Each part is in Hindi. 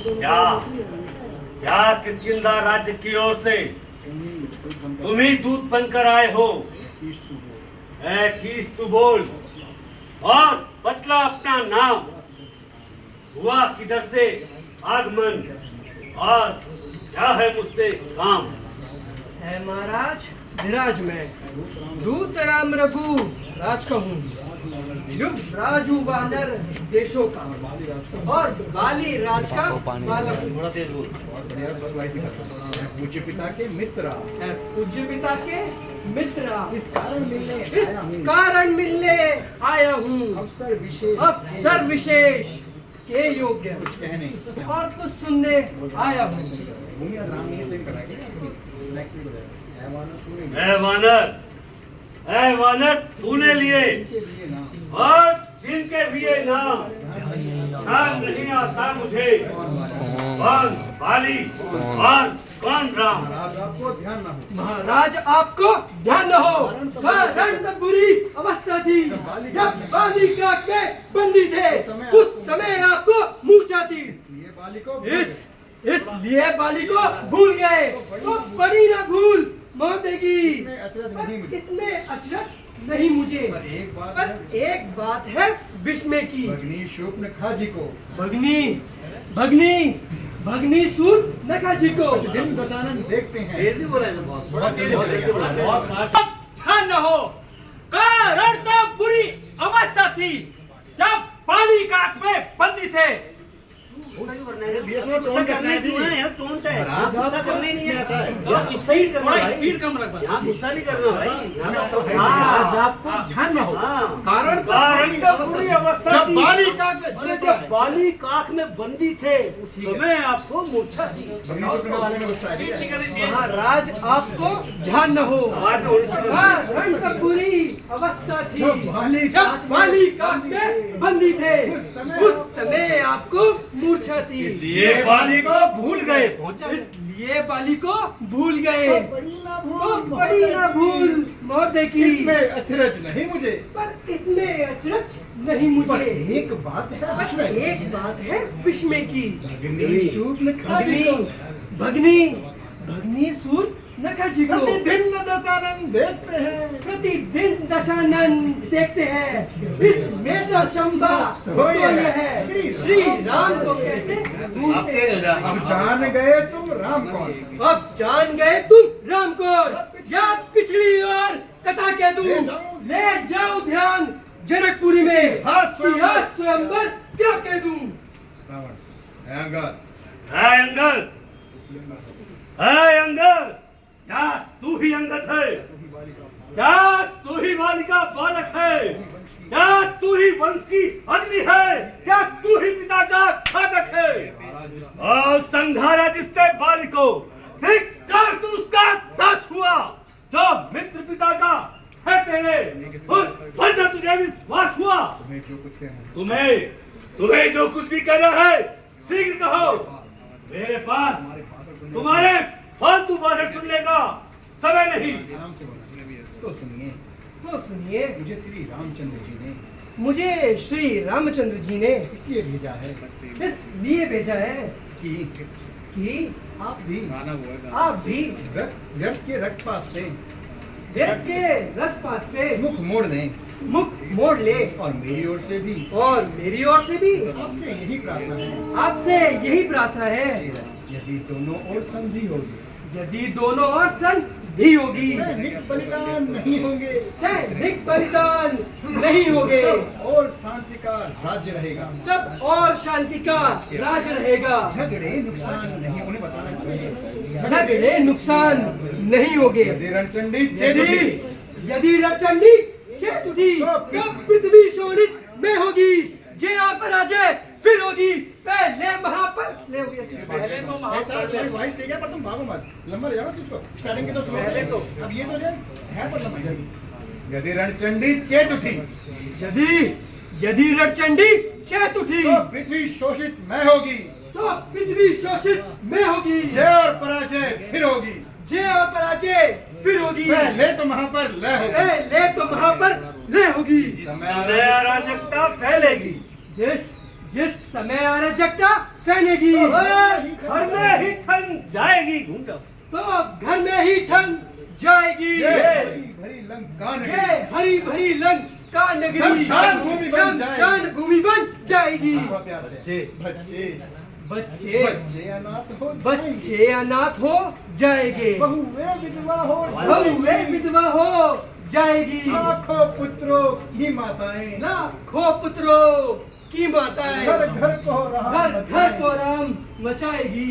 क्या क्या किष्किंधा राज्य की ओर से तुम ही दूत बनकर आए हो? कीस तू बोल और बतला अपना नाम। हुआ किधर से आगमन और क्या है मुझसे काम? है महाराज विराज में दूत राम रघु राज कहूँ, युग राजू वानर देशों का और बाली राज का बालक। थोड़ा तेज बोल। पूज्य पिता के मित्र है पूज्य पिता के मित्र, इस कारण मिलने आया हूँ। अवसर विशेष के योग्य कुछ कहने और कुछ सुनने आया हूँ। भूमि राम ने से कराएंगे। ऐ वानर तूने लिए और जिनके भी ये नाम ध्यान नहीं आता मुझे। कौन बाली और कौन राम? महाराज आपको ध्यान महाराज आपको ध्यान न हो। न हो। कारण तब बुरी अवस्था थी जब बाली काट में बंदी थे, उस समय आपको मूर्छा थी। ये बाली को इसलिए बाली को भूल गए तो बड़ी ना भूल मौत देगी। इसमें अचरज नहीं मुझे। इसमें अचरज नहीं मुझे, पर एक बात है विस्मय की। भगनी शूर्पणखा जी को भगनी भगनी भगनी सूर नखा जी को दिन दशानन देखते हैं। तेज भी बोला है ना बहुत जल्दी बोला। बहुत फास्ट। ध्यान न हो। कारण तब बुरी अवस्था थी जब बाली काट में बंदी थे। स्पीड कम रख। गुस्सा नहीं करना भाई। आपको ध्यान न हो। कारण पूरी अवस्था जब थी। बाली काट में जब बाली काख में बंदी थे उस समय आपको मूर्छा थी। भगनी शूर्पणखा वाले में गुस्सा है। महाराज आपको ध्यान न हो। आवाज में होनी चाहिए। कारण तब बुरी अवस्था थी जब बाली जब बाली काट में बंदी थे, उस समय आपको मूर्छा थी। इसलिए बाली को भूल गए। पहुंचा इसलिए बाली को भूल गए तो बड़ी ना भूल मौत देखी। इसमें अचरज नहीं मुझे। पर इसमें अचरज नहीं पर मुझे। एक बात है बस एक बात है विस्मय की। भगनी शूर्पणखा जी भगनी को भगनी भगनी सूर नखा जी को प्रतिदिन दशानन देखते हैं। प्रतिदिन दशानन देखते हैं। इसमें तो चंबा तो ये है श्री राम को कैसे ढूंढते हैं। अब जान गए तुम राम कौन। अब जान गए तुम राम को। या पिछली और कथा कह दूं, ले जाओ ध्यान जनकपुरी में स्वयंवर क्या कह दूं। रावण अंगद अंगद क्या तू ही अंगद है? क्या तू ही बालिका बालक है? क्या तू ही वंश की अग्नि है? क्या तू ही पिता का घातक है? और संघारा जिसने बाली को धिक्कार तू उसका दास हुआ। जो मित्र पिता का है तेरे उस पर न तुझे विश्वास हुआ। तुम्हें जो कुछ कहना है। तुम्हें जो कुछ भी कहना है शीघ्र कहो। मेरे पास तुम्हारे फालतू भाषण सुनने का समय नहीं। आराम से बोलो। तो सुनिए, मुझे श्री रामचंद्र जी ने मुझे श्री रामचंद्र जी ने इसलिए भेजा है इसलिए भेजा है कि कि आप भी व्यर्थ के रक्तपात से व्यर्थ के रक्तपात से मुख मोड़ दें मुख मोड़ ले। और मेरी ओर से भी आपसे यही प्रार्थना है। यदि दोनों ओर संधि होगी, यदि दोनों ओर संधि होगी, सैनिक बलिदान नहीं होंगे, सैनिक बलिदान नहीं होंगे, और शांति का राज्य रहेगा। सब और शांति का राज रहेगा। झगड़े नुकसान नहीं, उन्हें बताना चाहिए। झगड़े नुकसान नहीं होंगे। यदि रणचंडी यदि रणचंडी चेत उठी तो पृथ्वी शोणित में होगी। जे आप पराजय फिर होगी। पहले महापल ले होगी। पहले तो महापल वॉइस ठीक है, पर तुम भागो मत, लंबा ले जाओ स्विच को। स्टार्टिंग के तो स्लो है, अब ये तो है पर लंबा जाएगी। यदि रणचंडी चेत उठी, यदि रणचंडी चेत उठी तो पृथ्वी शोषित में होगी। तो पृथ्वी शोषित में होगी। जय और पराजय फिर होगी। जय और पराजय फिर होगी, ले तो वहां पर ले होगी, ले तो वहां पर ले होगी। समय अराजकता फैलेगी, जिस समय अराजकता फैलेगी, घर में ही ठन जाएगी। घूम जाओ तो घर में ही ठन जाएगी। ये भरी लंका नगरी, ये हरी भरी लंका नगरी शमशान भूमि बन जाएगी। शमशान भूमि बन जाएगी। थोड़ा प्यार से। बच्चे बच्चे बच्चे अनाथ हो बच्चे अनाथ हो जाएंगे, बहुएं विधवा हो बहुएं विधवा हो जाएगी, लाखों पुत्रों की माताएं, लाखों पुत्रों की माताएं घर घर को रहा घर घर को राम मचाएगी।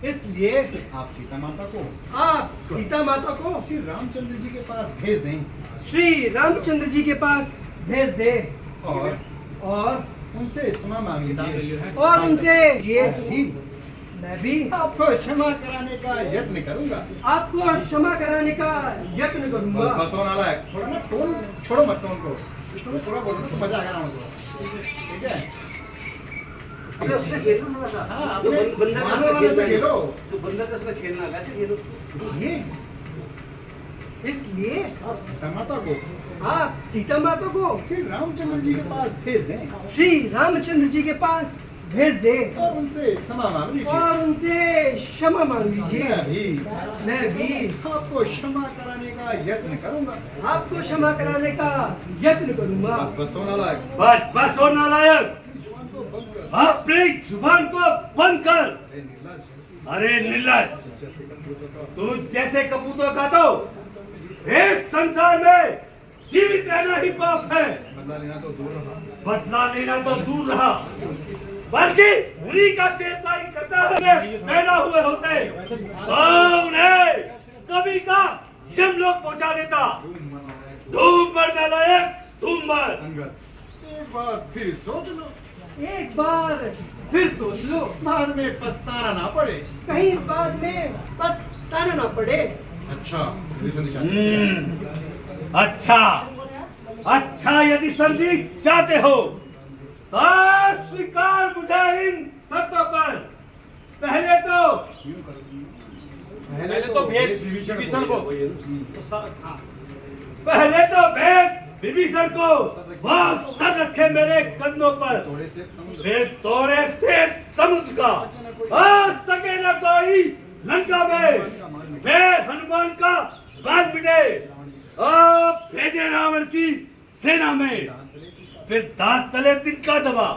इसलिए आप सीता माता को आप सीता माता को श्री रामचंद्र जी के पास भेज दें श्री रामचंद्र जी के पास भेज दे और उनसे क्षमा मांग लीजिए और उनसे ये ही मैं भी आपको क्षमा कराने का यत्न करूंगा। आपको क्षमा कराने का यत्न करूंगा। बस होना लायक थोड़ा ना टोन छोड़ो मत टोन को, इसको मैं थोड़ा बोल तो मजा आएगा ना मुझको, ठीक है? उसमें खेलो थोड़ा सा। हाँ, तो अपने बंदर का मानो उसमें वाले से खेलो। तो बंदर का उसमें खेलना वैसे खेलो। इसलिए आप सीता माता को आप सीता माता को श्री रामचंद्र जी के पास भेज दें श्री रामचंद्र जी के पास भेज दे और उनसे क्षमा मांग लीजिए। और उनसे क्षमा मांग लीजिए। मैं भी आपको क्षमा कराने का यत्न करूंगा। आपको क्षमा कराने का यत्न करूंगा। बस होना लायक बस हो नालायक, जुबान को बंद कर। अपनी जुबान को बंद कर। अरे निर्लज, तू जैसे कबूतर का तो इस संसार में जीवित रहना ही पाप है। बदला लेना तो दूर रहा, बदला लेना तो दूर रहा, बल्कि उन्हीं का सेवकाई करता हुए पैदा हुए होते तो उन्हें कभी का यमलोक पहुंचा देता। धूम मरने लायक, धूम मर। अंगद एक बार फिर सोच लो, एक बार फिर सोच लो, बाद में पछताना ना पड़े। कहीं बाद में बस ताना ना पड़े। अच्छा निशान अच्छा यदि संधि चाहते हो तो स्वीकार मुझे इन शर्तों पर। पहले तो भेद विभीषण को पहले तो भेद विभीषण को वह सर रखे मेरे कंधों पर, थोड़े से समुद्र फिर थोड़े से समुद्र का आ सके न कोई लंका में, फिर हनुमान का बाण मिटे और भेजे रावण की सेना में, फिर दांत तले तिनका दबा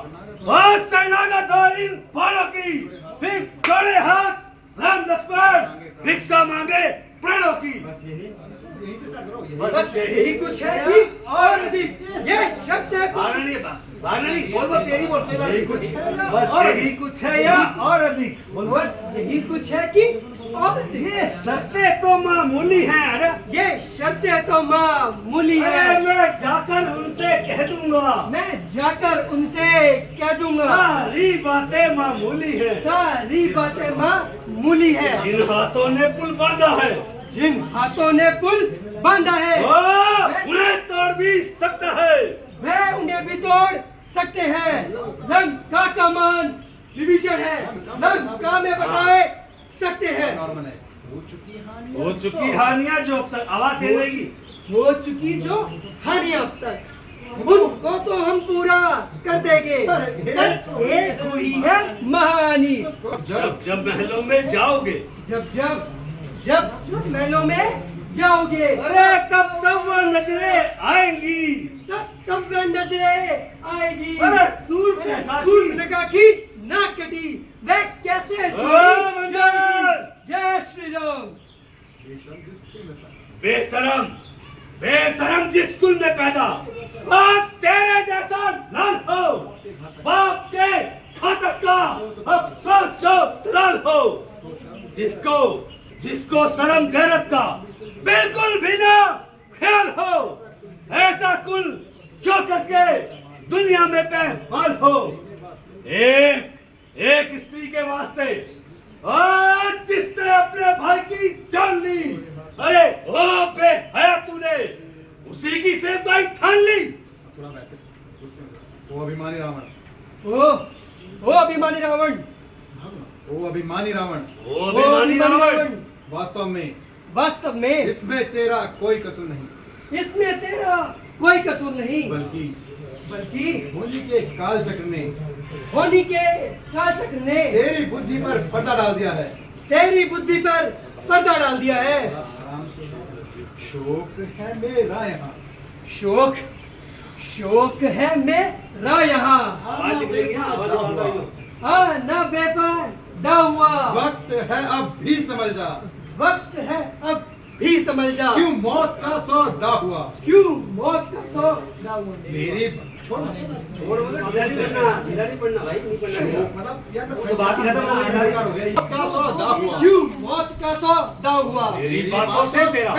और शरणागत हो इन बाणों की, फिर जोड़े हाथ राम लक्ष्मण भिक्षा मांगे प्राणों की। यही से स्टार्ट करो। बस यही कुछ है कि और अधिक ये शब्द है बाननी बोल मत, यही बोलते हैं। यही कुछ बस यही कुछ है या और अधिक बोल। बस यही कुछ है कि और अधिक। ये शर्तें तो मामूली हैं। अरे ये शर्तें तो मामूली अरे है। मैं जाकर उनसे कह दूंगा, मैं जाकर उनसे कह दूंगा सारी बातें मामूली है। सारी बातें मामूली है। जिन हाथों ने पुल बांधा है, जिन हाथों ने पुल बांधा है वो उन्हें तोड़ भी सकता है। वह उन्हें भी तोड़ सकते हैं। लंका का मान विभीषण है, लंका में बताए सकते हैं। नॉर्मल है। हो चुकी हानियां जो अब तक आवाज दे रहेगी, हो चुकी जो हानियां अब तक, उनको तो हम पूरा कर देंगे। कल एक हुई है महानी। जब जब महलों में जाओगे, जब जब जब जब महलों में जाओगे, अरे तब तब वो नजरें आएंगी, तब तब वह नजरें आएगी। अरे सूर्य सूर्यनखा की नाक कटी, वह कैसे जोड़ी जाएगी। जय श्री राम। बेशरम बेशरम जिस कुल में पैदा, बाप तेरे जैसा लाल हो, बाप के खातक का अफसोस जो दलाल हो, जिसको जिसको शर्म गैरत का बिल्कुल भी ना ख्याल हो, ऐसा कुल क्यों करके दुनिया में पैमाल हो। एक स्त्री के वास्ते और जिसने अपने भाई की जान ली, अरे ओ बेहया तूने उसी की सेवकाई ठान ली। थोड़ा वैसे वो अभिमानी रावण, ओ अभिमानी रावण, वो अभिमानी रावण ओ अभिमानी रावण वास्तव में वास्तव में इसमें तेरा कोई कसूर नहीं, इसमें तेरा कोई कसूर नहीं, बल्कि होली के काल चक्र ने होली के कालचक्र ने तेरी बुद्धि पर पर्दा डाल दिया है। तेरी बुद्धि पर पर्दा डाल दिया है। शोक है मेरा यहाँ, शोक शोक है मेरा यहाँ, ना बेफायदा हुआ। वक्त है अब भी समझ जा, वक्त है अब भी समझ जा, क्यों मौत का सौदा हुआ। क्यों मौत का सौदा हुआ। मेरी छोड़ का सौदा हुआ, क्यों मौत का सौदा हुआ। मेरी बातों से तेरा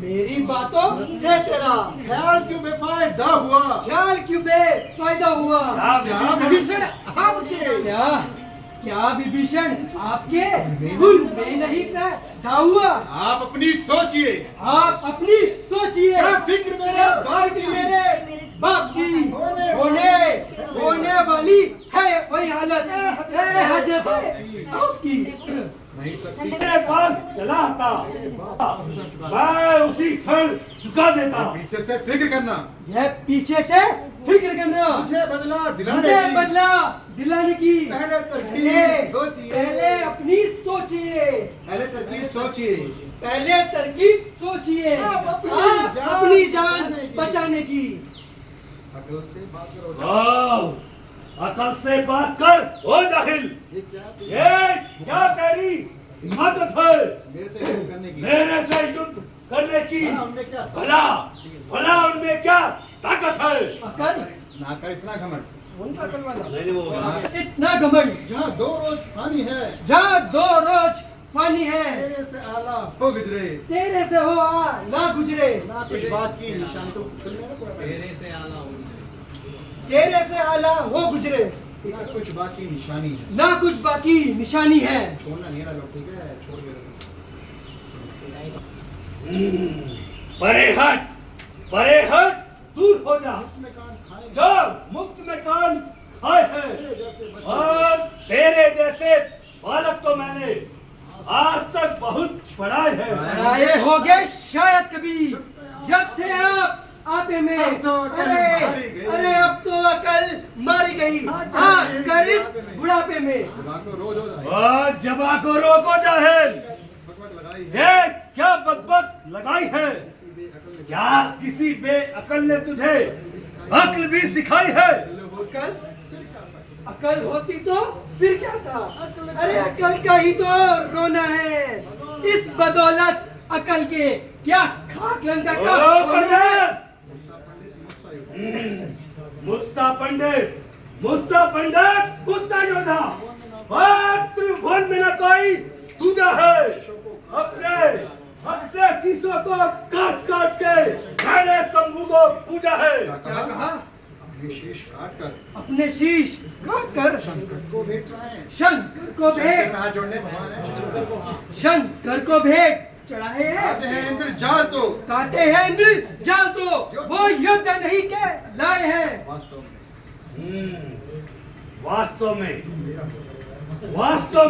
मेरी बातों से तेरा ख्याल क्यों बेफायदा हुआ। ख्याल क्यों बेफायदा हुआ। क्या विभीषण आपके क्या क्या विभीषण आपके कुल में नहीं पैदा हुआ। आप अपनी सोचिए, आप अपनी सोचिए। क्या फिक्र मेरे बाप की, मेरे बाप की होने वाली है वही हालत हजरत आपकी। नहीं सकती। मेरे पास चला आता, मैं उसी क्षण चुका देता। पीछे से फिक्र करना, यह पीछे से फिक्र करना, मुझे बदला दिलाने मुझे की। बदला दिलाने की पहले तरकीब सोचिए, पहले अपनी सोचिए, पहले तरकीब सोचिए, पहले तरकीब सोचिए। आप आप अपनी जान बचाने की। अकल से बात करो। आओ, अकल से बात कर ओ जाहिल। ये क्या ये क्या तेरी हिम्मत है मेरे से युद्ध करने की? मेरे से युद्ध करने की? हाँ, उनमें क्या? भला भला उनमें क्या ताकत है? अकल ना कर इतना घमंड। उनका अकल वाला नहीं वो इतना घमंड। जहाँ 2 रोज पानी है, जहाँ 2 रोज पानी है, तेरे से आला हो गुजरे। तेरे से हो आला गुजरे। ना कुछ बात की निशान तो सुन लेना पूरा पहले। तेरे से आला हो गुजरे, ना कुछ बात की निशानी है। ना कुछ बाकी निशानी है। छोड़ना नहीं है ना लोग, ठीक है? छोड़ दे। परे हट दूर हो जा। में कान खाए जो मुफ्त में कान खाए हैं जैसे बच्चे। और तेरे जैसे बालक तो मैंने आज तक बहुत पढ़ाए हैं। पढ़ाए हो गए शायद कभी जब थे आप आपे में। अब तो अकल मारी गई। अरे अब तो अकल मारी गई। हाँ कर इस बुढ़ापे में। दिमाग को रोज हो जाए। और जबा को रोको जाहिल। बकवास लगाई है। ये क्या बकबक लगाई है? सीधे अकल ने क्या किसी बेअकल ने तुझे अक्ल भी सिखाई है? अकल अकल होती तो फिर क्या था। अरे अकल का ही तो रोना है। इस बदौलत अकल के क्या खाक लंका का ओ होना है। पंडित, मुस्सा पंडित, मुस्सा योद्धा, और त्रिभुवन में न कोई दूजा है। अपने शीशों को काट काट के मैंने शंभू को पूजा है। क्या कहा। अपने शीश काट कर अपने शीश काट कर को भेंट चढ़ाए। शंकर को भेंट में हाथ जोड़ने भगवान है। शंकर को भेंट चढ़ाए आते हैं। हैं इंद्र जाल तो काटे हैं इंद्र जाल तो वो युद्ध नहीं के लाए हैं। वास्तव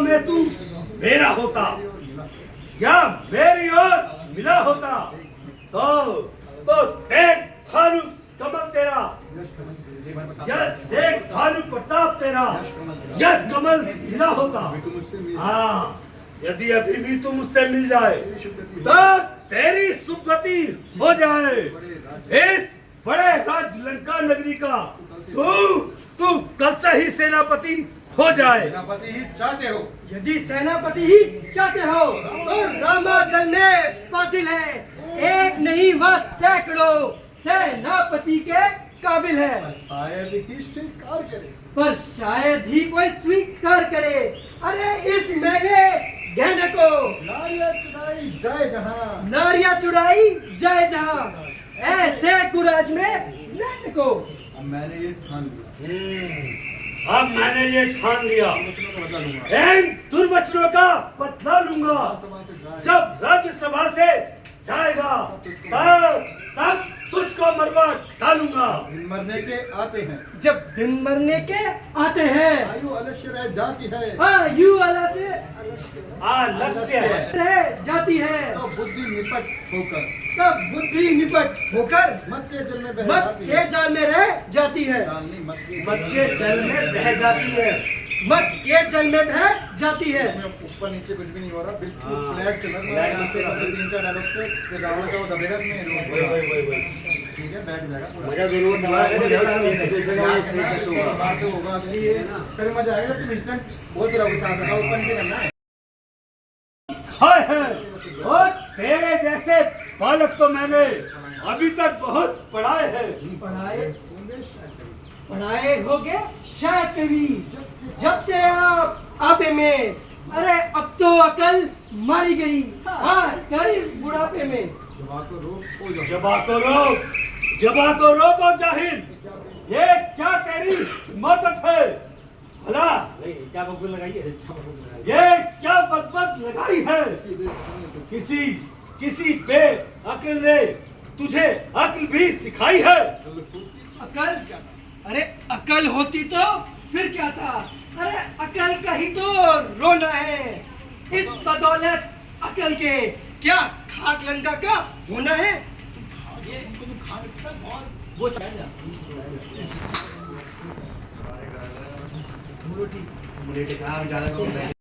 में तू मेरा होता या मेरी ओर मिला होता तो देख भानु कमल तेरा, देख भानु प्रताप तेरा, यश कमल मिला होता। हाँ, यदि अभी भी तू मुझसे मिल जाए तो तेरी सुगति हो जाए। इस बड़े राज लंका नगरी का तू कल से ही सेनापति हो जाए। सेनापति ही चाहते हो। यदि सेनापति ही चाहते हो तो रामादल में पातिल है। एक नहीं वह सैकड़ों सेनापति के काबिल है। शायद ही स्वीकार करे। पर शायद ही कोई स्वीकार करे। अरे इस मेले गहने को नारियां चुराई जाए जहां, नारियां चुराई जाए जहां, ऐसे कुराज में रहने को। अब मैंने ये ठान लिया। अब मैंने ये ठान लिया, बदला लूंगा। इन दुर्वचनों का बदला लूंगा। सभा से जाए। जब राज्यसभा से जाएगा तब तुझको मरवा डालूंगा। मरने के आते हैं, जब दिन मरने के आते हैं, आयु अवश्य रह जाती है, हाँ यू वाला से आलस्य है, रह जाती है, तो बुद्धि निपट होकर तब बुद्धि निपट होकर मत के जल में बह मत जाती के है। जाल में रह जाती है, चांदनी मत के जल में बह जाती है। मत के जल में बह जाती है। इसमें ऊपर नीचे कुछ भी नहीं हो रहा, बिल्कुल हाँ। फ्लैट चल रहा है। फ्लैट यहाँ से चल रहा है। 3-4 डायलॉग से फिर रावण का वो दबेगा में वही। ठीक है, बैठ जाएगा पूरा। मजा जरूर दबा के यार, दूसरे का यार, यार, बात तो होगा नहीं, तभी मजा आएगा। तुम इंस्टेंट बोल तो रहो साथ साथ ऊपर नीचे करना है। खाए हैं और तेरे जैसे बालक तो मैंने अभी तक बहुत पढ़ाए हैं। पढ़ाए होगे शायद कभी जब ते आप आपे में, अरे अब तो अकल मारी गई, हाँ करीब बुढ़ापे में। जबा तो रोको जाहिल, ये क्या तेरी मदद है भला? क्या बकबक लगाई है? ये क्या बकबक लगाई है? किसी बेअक्ल ने तुझे अक्ल भी सिखाई है? अकल, अरे अकल होती तो फिर क्या था? अरे अकल का ही तो रोना है। इस बदौलत अकल के क्या खाक लंगा का होना है? वो